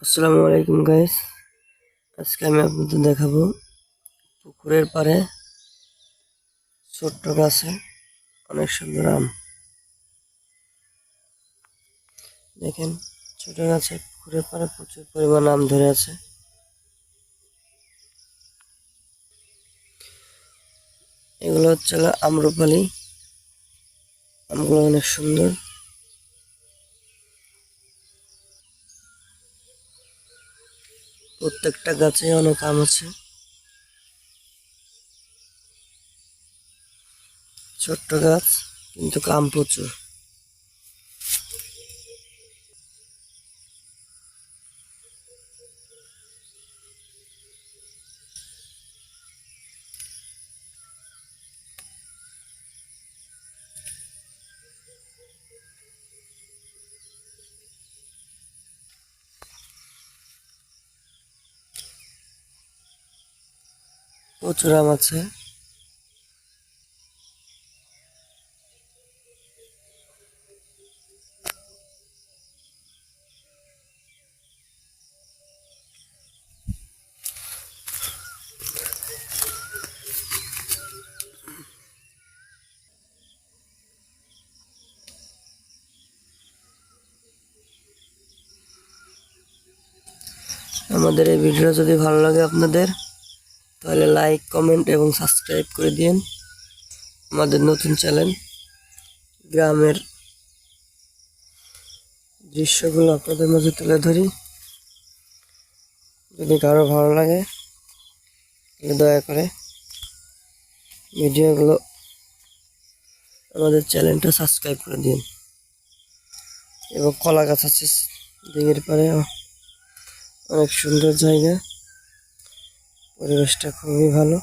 আসসালামু আলাইকুম গাইস। আজকে আমি আপনাদের দেখাবো পুকুরের পাড়ে ছোট্ট গাছে অনেক সুন্দর আম। দেখেন, ছোট গাছে পুকুরের পাড়ে প্রচুর পরিমাণ আম ধরে আছে। এগুলো হচ্ছে আম্রপালি। আমগুলো অনেক সুন্দর। প্রত্যেকটা গাছে অনেক আম আছে। ছোট্ট গাছ কিন্তু আম প্রচুর। প্রচুর আম আছে। আমাদের এই ভিডিও যদি ভালো লাগে আপনাদের, তাহলে লাইক, কমেন্ট এবং সাবস্ক্রাইব করে দিন। আমাদের নতুন চ্যানেল, গ্রামের দৃশ্যগুলো আপনাদের মাঝে তুলে ধরি। যদি কারো ভালো লাগে তাহলে দয়া করে ভিডিওগুলো আমাদের চ্যানেলটা সাবস্ক্রাইব করে দিন। এবং কলা গাছ আছে দিঘির পাড়ে, অনেক সুন্দর জায়গা, পরিবেশটা খুবই ভালো।